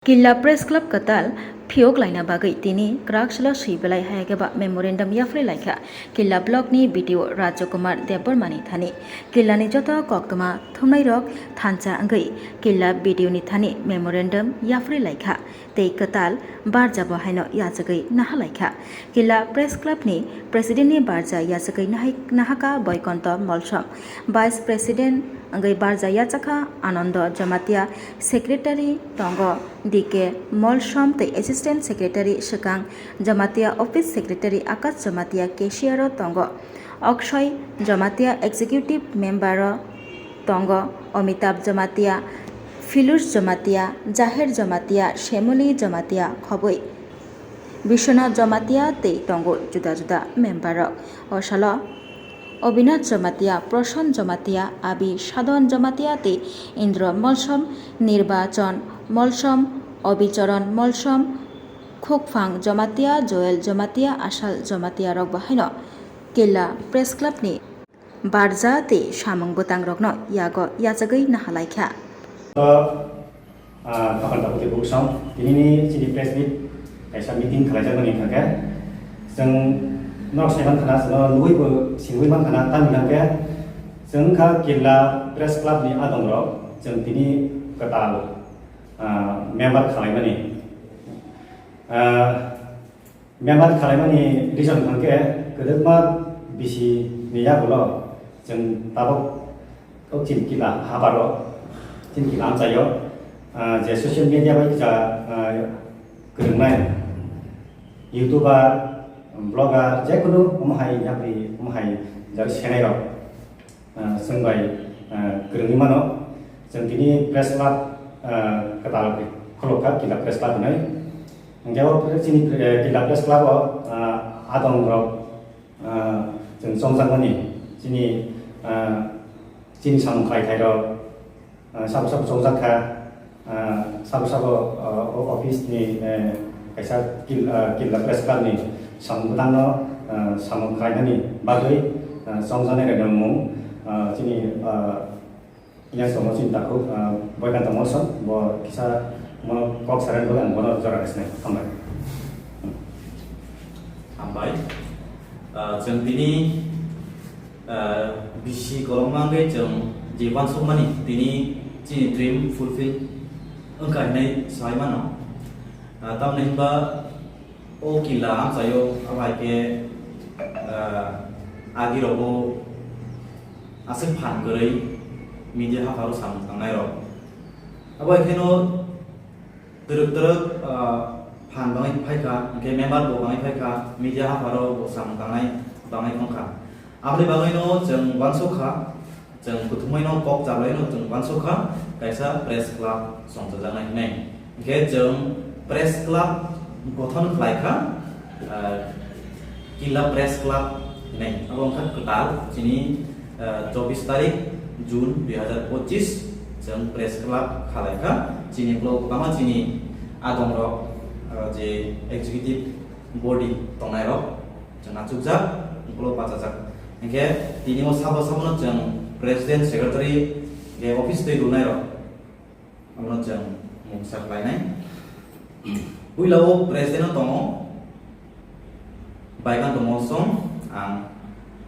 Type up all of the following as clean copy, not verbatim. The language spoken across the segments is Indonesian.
Killa Press Club Katal Phiok Laina Bagai Tini Krakshla Shibelai Hagaba Memorandum Yafre Laika Killa Block ni BTO Rajakumar Debormani Thani Killa ni Jota Koktoma Thumnai Rok Thancha Angai Killa BTO ni Thani Memorandum Yafre Laika Tei Katal Barja Bahaino Yasagai Nahalaika Killa Press Club ni President ni Barja Yasagai Nahaka Boykonto Molsham Vice President Angai Barja Yachaka Anando Jamatia Secretary Tongo DK Molsham the Assistant Secretary Shakang Jamatia Office Secretary Akas Jamatia Cashier Tongo Akshay Jamatia Executive Member Tongo Amitabh Jamatia Filus Jamatia Jahir Jamatia Shemuli Jamatia Khoboi Bishona Jamatia Te Tongo Juda Juda Member Oshala Obinat Jamatia Proshon Jamatia Abi Shadon Jamatia Te Indra Molsham Nirbachon Molsham Obicharon Molsham Khokphang Jamatia Joel Jamatia Ashal Jamatia Rok Bahaino Killa Press Club ni Barja te Shamang Botang Rokno Yago Yazagai Nahalaika Kapan tak boleh berusaha. Ini jadi press meet, kaisa meeting kerja dengan mereka. Seng nak saya kan karena lui ber siwi man karena tan bilang ke. Seng kah Killa Press Club ni adong rok. Seng ini ketal member kalai mana. Member kalai mana reason kan ke. Kedua mah bisi niya bolo. Seng tabok kau cint Killa habaro. Cint Killa am sayo. Je social media baik ja kerana YouTuber, blogger, je kudu umahai yapri umahai jadi channel ro, sengbai kerana mana, sentini press club ketal keloka Killa Press Club ni, jawab sini Killa Press Club adong ro, jeng songsang ni, sini sang kai kai ro, sabu songsang ka. Sabu-sabu office ni kaisa Killa Press Club ni sambutan no samungkai ni bagai songsane ada mung sini yang semua cinta aku bukan temosan bahwa kisah mau kok saran bukan bono cara kesini sampai jentini bisi golongan ke jeng jiwan sumani tini cini dream fulfill engkau ini saya mana? Tahu ni bah, Killa saya apa ke agi robo asal pan gerai media harus sama tangai rob. Apa ke no teruk pan bangai payka, ke member bangai payka media harus sama tangai kongka. Apa ni bangai no jeng wansoka jeng kutumai no kok jalan no jeng wansoka kaisa Press Club songjajangan ini. Ke jeng Press Club gotong kelaika Killa Press Club ini. Abang kan ketal sini 24 tarik Jun 2025 jeng Press Club kelaika sini blog pertama sini adong rok je executive body tongai rok jeng acukjak blog pacajak. Ke tini mau sabar jeng President Secretary ke office tu dunai rok. Amno jeng mungsak lainnya. Uilau presiden tomo baikan tomo song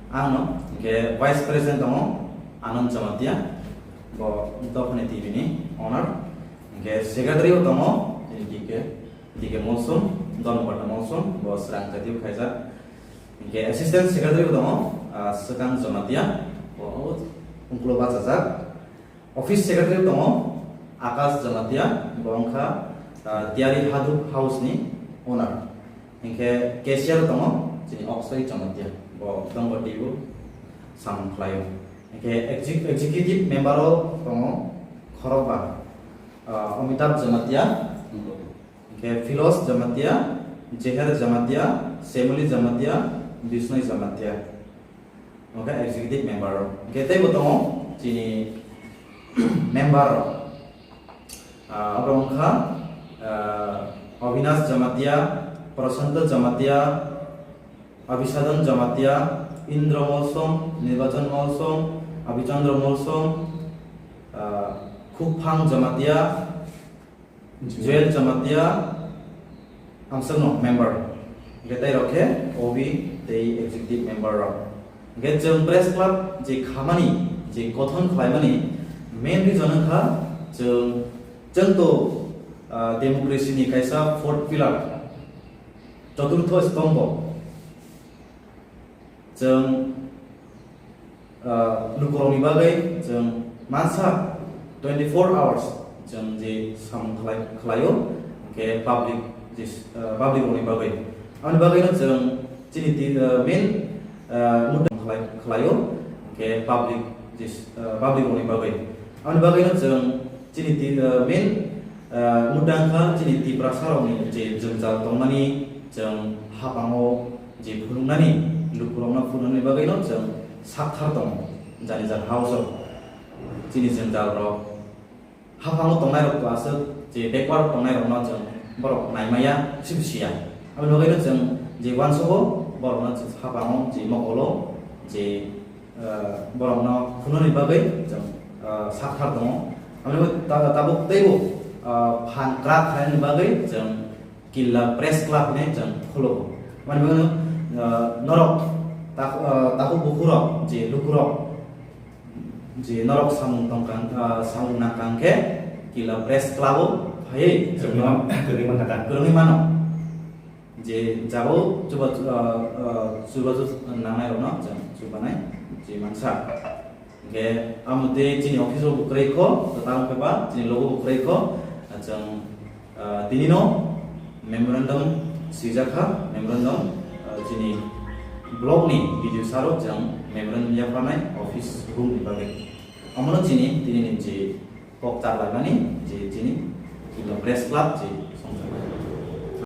no ke vice president tomo Anand Jamatia bo dopne TV ni honor ke secretary tomo dike mosum don bata mosum bo serang jadi kaisa ke assistant secretary tomo Sekang Jamatia bo ungkulo baca office secretary tomo Akas Jamatia bongka Tiari Hadu House ni owner. Ingke cashier tomo jadi Oxford Jamatia bo tonggo tibu sam klayo. Ingke executive member tomo Khoroba Amitabh Jamatia. Ingke Filos Jamatia, Jehar Jamatia, Semuli Jamatia, Bisnoy Jamatia. Oke executive member. Ingke tebo tomo jadi member Abangka Avinas Jamatia, Prasanta Jamatia, Abhisadan Jamatia, Indra Molsom, Nirbachan Molsom, Abhichandra Molsom, Khokphang Jamatia, Joel Chamatia Amsano member. Getai roke Obi the executive member rock. Get jeng press club je khamani je kothon khlaimani main reason kha jeng to democracy ni kaisa fourth pillar chaturtho stombo jeng lukoroni bagai jeng mansa 24 hours jeng je sam khlayo ke public public oni bagai ani bagai no jeng chini ti main mudang khlayo ke public public oni bagai ani bagai no jeng chini ti main mudang kha chini ti prasaroni je jengjal tongmani jeng hapango je phunungnani lukurongna phunani bagai no jeng sakthar tong jani jar house chini jengjal ro hapango tongnai ro asuk je backward tongnai ro no jeng borok naimaya sibsia ami bagai no jeng je wansoho borok na hapango je mokolo je borok no phunani bagai jeng sakthar tong ami tabuk teibo phan krak khain bagai jeng killa press club ne jeng kholo mane bagai norok taku bukurok je lukurok je norok samung tongkang samung nakang ke killa press club hai jeng Keriman kata. kurungi mano je jabo coba nangai rono jeng coba nai je mangsa ke amute chini office ro bukrai ko tatang pepa chini logo bukrai ko jeng tinino memorandum sijakha memorandum chini blog ni video saro jeng memorandum ya panai office room di bagai amono chini tinini je pok tar lagani je chini kilo press club je